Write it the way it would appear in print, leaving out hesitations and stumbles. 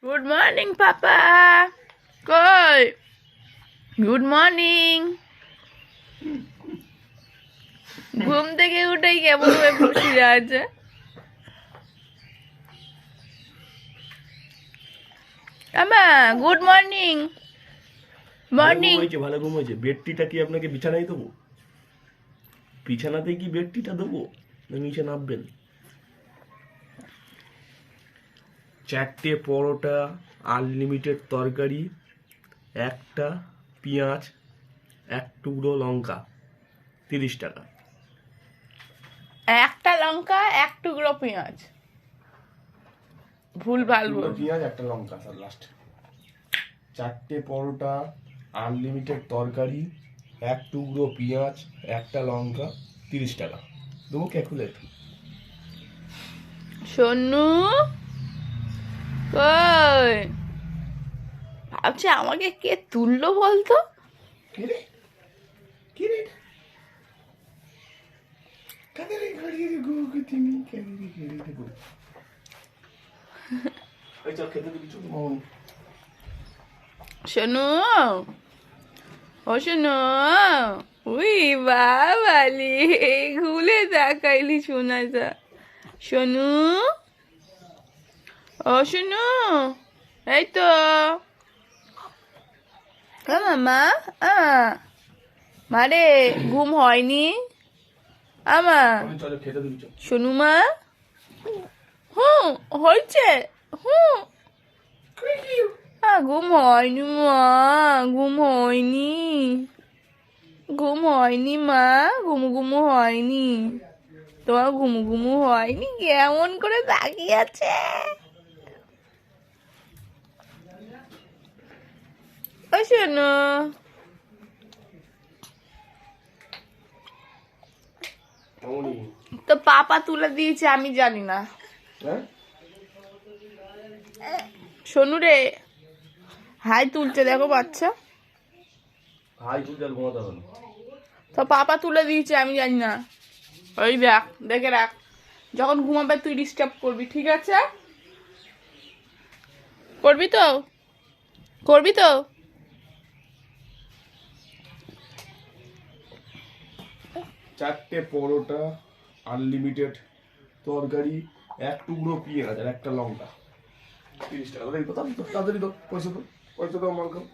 Good morning পাপা কই good morning ঘুম থেকে উঠেই কেমন হয়ে বসে আছে আমা গুড মর্নিং মর্নিং ভালো ঘুম হয়েছে। বেডটিটা কি আপনাকে বিছানায় দেবো? বিছানাতে কি বেডটিটা দেবো না নিচে নামবেন? 4টে পরোটা, আনলিমিটেড তরকারি, একটা পেঁয়াজ, 1 টুকরো লঙ্কা, 30 টাকা। একটা লঙ্কা এক টুকরো পেঁয়াজ ভুল ভাল পেঁয়াজ একটা লঙ্কা স্যার লাস্ট। 4টে পরোটা, আনলিমিটেড তরকারি, 1 টুকরো পেঁয়াজ, একটা লঙ্কা, 30 টাকা। দেবো ক্যালকুলেট। সোনু কই ভাবছি আমাকে কে তুললো বলতো কে রে? কে রে? কাদের গাড়ি রে গো তুমি কাদের গাড়ি রে গো? এই চল খেতে দিবি চল মামু। সোনু ও সোনু উই বাবালি ঘুলে তাকাইলি শোনাটা সোনু ও সোনু এই তো মামা মারে ঘুম হয়নি আমা চল খেতে দিবি চল। সোনু মা হয়েছে ঘুম হয়নি মা ঘুম হয়নি ঘুম হয়নি মা ঘুমু হয়নি তোমার ঘুমু হয়নি কেমন করে তাকিয়ে আছে ও শোনো মামুনি তো পাপা তুলে দিয়েছে আমি জানি না হ্যাঁ সোনু রে হাই তুলছে দেখো বাচ্চা হাই তুই আর ঘুমাতে হবে না। তো পাপা তুলে দিয়েছে আমি জানি না ওই দেখ দেখে রাখ যখন ঘুমাবে তুই ডিস্টার্ব করবি ঠিক আছে করবি তো 4টে পরোটা, আনলিমিটেড তরকারি, 1 টুকরো পেঁয়াজ আর একটা লঙ্কা, 30 টাকা। তাড়াতাড়ি দাও পয়সা দাও মাল খাও।